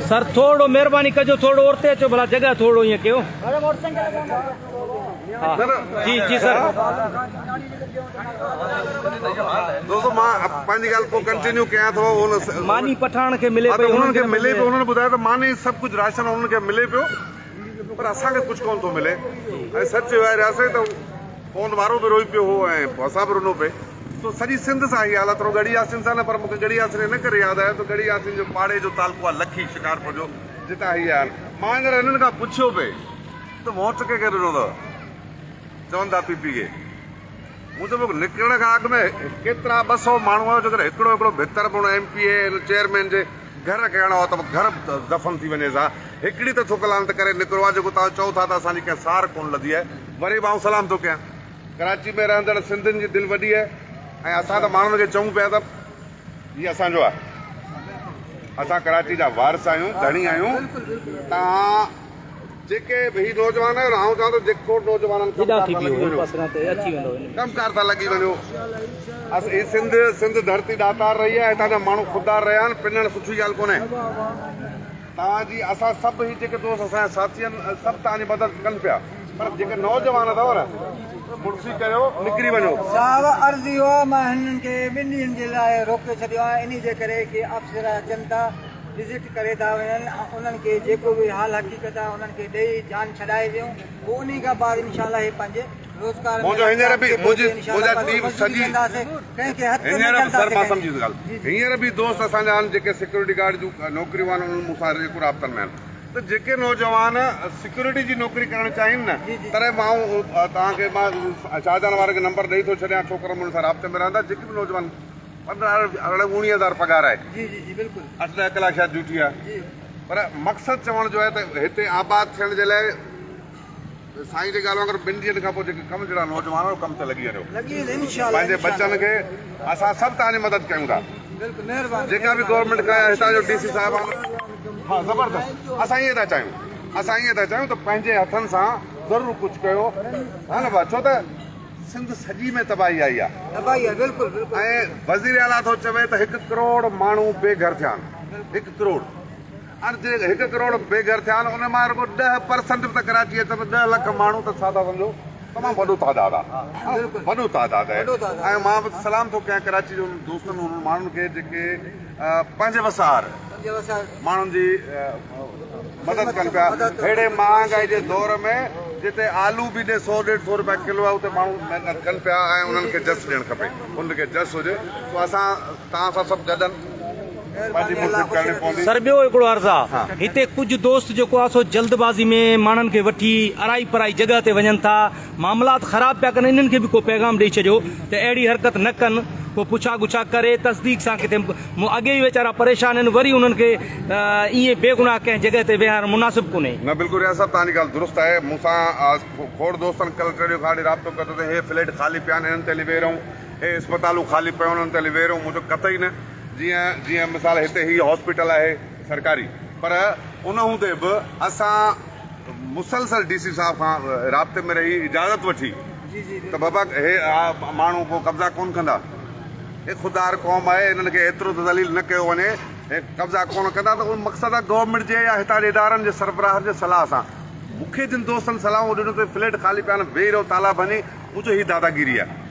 Sir थोड़ो मेहरबानी कजो, थोड़ो और ते अचो भला, जगह थोड़ो ईअं कयो। हाँ जी जी सर। दोस्तों मां पंहिंजी ॻाल्हि को कंटिन्यू कयां थो। मानी पठान खे मिले पियो, उन्हनि खे मिले पियो, उन्हनि ॿुधायो त मानी सभु कुझु राशन उन्हनि खे मिले पियो, पर असांखे कुझु कोन थो मिले। ऐं सच आहे रहियासीं त फोन वारो बि रोई पियो हो ऐं असां बि रुनो पिए। तो सॼी सिंध सां इहा हालत, गढ़ी यासिन सां न, पर मूंखे गढ़ी यासिन इन करे यादि आयो त गढ़ी यासिन जो पाड़े जो तालुको आहे लखी शिकारपुर जो, जितां हीअ आहे। मां हींअर हिननि खां पुछियो पिए त वोट कंहिंखे ॾिनो अथव, चवनि था पीपी खे। मूं चयो निकिरण खां अॻु में केतिरा 200 माण्हू आहियो, जेकर हिकिड़ो भितर बणो MP चेयरमैन जे घर करणो आहे त घर दफ़न थी वञे सा। हिकिड़ी त थुकलान त करे निकिरो आहे, जेको तव्हां चओ था त असांजी कंहिं सार कोन लधी आहे। वरी मां सलाम थो कयां, कराची में रहंदड़ सिंधियुनि जी दिलि वॾी आहे ऐं असां त माण्हुनि खे चऊं पिया त हीअ असांजो आहे, असां कराची जा वारिस आहियूं, धणी आहियूं। तव्हां जेके बि नौजवान आहियो, आउं चवां थो जेको नौजवाननि कमकार था लॻी वञो। सिंध धरती दातार रही आहे, हितां जा माण्हू ख़ुददार रहिया आहिनि, पिनणु सुठी ॻाल्हि कोन्हे। तव्हांजी असां सभु ही जेके दोस्त असांजा साथी आहिनि, सभु तव्हांजी मदद कनि पिया, पर जेके नौजवान अथव न, मुड़सी कयो, निकिरी वञो। साहब अर्ज़ी हो, मां हिननि खे 2 ॾींहंनि जे लाइ रोके छॾियो आहे, इन जे करे कि अफ़सर अचनि था, विज़िट करे था वञनि, उन्हनि खे जेको बि हाल हक़ीक़त आहे उन्हनि खे ॾेई जान छॾाए वियूं। पोइ उन खां बाद इनशाला हे पंहिंजे रोज़गार हींअर बि दोस्त असांजा आहिनि जेके सिक्योरिटी गार्ड जूं नौकरियूं आहिनि, उन्हनि मूंसां रेगुलर राब्तनि में आहिनि। त जेके नौजवान सिक्योरिटी जी नौकरी करणु चाहिनि न, तॾहिं मां तव्हांखे मां शाहजहान वारे खे नंबर ॾेई थो छॾियां, छोकिरा मुंहिंजे सां राब्ते में रहंदा। जेके बि नौजवान 15-19,000 पगार आहे, 8-10 कलाक शायदि ड्यूटी आहे, पर मक़सदु चवण जो आहे त हिते आबाद थियण जे लाइ साईं जे ॻाल्हि वांगुरु 2 ॾींहंनि खां पोइ जेके कमु जहिड़ा नौजवान कमु ते लॻी वञो, पंहिंजे बच्चनि खे असां सभु तव्हांजी मदद कयूं था। जेका बि गवर्नमेंट का हितां जो DC साहिब आहे, हा ज़बरदस्त। असां ईअं था चाहियूं त पंहिंजे हथनि सां ज़रूरु कुझु कयो, हा न भाउ, छो त सिंध सॼी में तबाही आई आहे। ऐं वज़ीर आला थो चवे त 1 करोड़ माण्हू बेघर थिया आहिनि, 1 करोड़। हाणे जे 1 करोड़ बेघर थिया आहिनि, उन मां रुगो 10% बि त कराची अचे, 10 लख माण्हू त छा था सम्झो, तमामु वॾो तादाद आहे, वॾो तादाद आहे। ऐं मां बि सलाम थो कयां कराची जो दोस्तनि, उन्हनि माण्हुनि खे जेके पंहिंजे वसार माण्हुनि जी मदद कनि पिया। अहिड़े महांगाई जे दौर में जिते आलू बि 100-150 रुपया किलो आहे, उते माण्हू महिनत कनि पिया ऐं उन्हनि खे जस ॾियणु खपे, उनखे जस हुजे। तो असां तव्हां सां सभु गॾनि सर ॿियो हिकिड़ो अर्ज़ु आहे, हिते कुझु दोस्त जेको आहे सो जल्दबाज़ी में माण्हुनि खे वठी अराई पराई जॻह ते वञनि था, मामलात ख़राब पिया कनि। इन्हनि खे बि को पैगाम ॾेई छॾियो त अहिड़ी हरकत न कनि, को पुछा गुछा करे तस्दीक सां किथे। अॻे ई वीचारा परेशान आहिनि, वरी उन्हनि खे ईअं बेगुनाह कंहिं जॻह ते वेहारणु मुनासिब कोन्हे। न बिल्कुलु रियाज़ साहब, तव्हांजी ॻाल्हि दुरुस्त आहे। मूंसां खोड़ दोस्तनि कलेक्टर खां राब्तो कयो त हे फ्लैट ख़ाली पिया आहिनि, हिननि ते हली वेह रहूं, हे अस्पतालूं ख़ाली पियूं आहिनि, हुननि ते हली वेह रहूं। मुंहिंजो कतई न, जीअं मिसाल हिते ही हॉस्पिटल आहे सरकारी, पर उन हूंदे बि असां मुसलसल DC साहब खां राब्ते में रही इजाज़त वठी त बाबा हे माण्हू को कब्ज़ा कोन कंदा, हे ख़ुददार क़ौम आहे, इन्हनि खे एतिरो त दलील न कयो वञे, हे कब्ज़ा कोन कंदा। त उन मक़सदु आहे गवर्नमेंट जे या हितां जे इदारनि जे सरबराह जे सलाह सां। मूंखे जिन दोस्तनि सलाहूं ॾिनो त फ्लैट ख़ाली पिया आहिनि, वेही रहो, ताला भञी, मुंहिंजो ही दादागिरी आहे।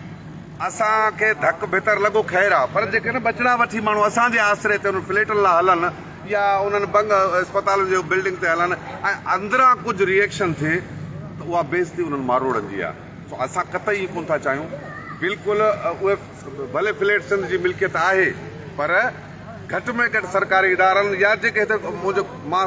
असांखे धक भितर लॻो ख़ैर आहे, पर जेके न बचड़ा वठी माण्हू असांजे आसरे ते उन फ्लैटनि लाइ हलनि या उन्हनि बंग अस्पतालुनि जे बिल्डिंग ते हलनि ऐं अंदरां कुझु रिएक्शन थिए त उहा बेइज़ती उन्हनि मारोड़नि जी आहे। सो असां कतई कोन था चाहियूं। बिल्कुलु उहे भले फ्लैट सिंध जी मिल्कियत आहे, पर घटि में घटि सरकारी इदारनि या जेके हिते मुंहिंजो मां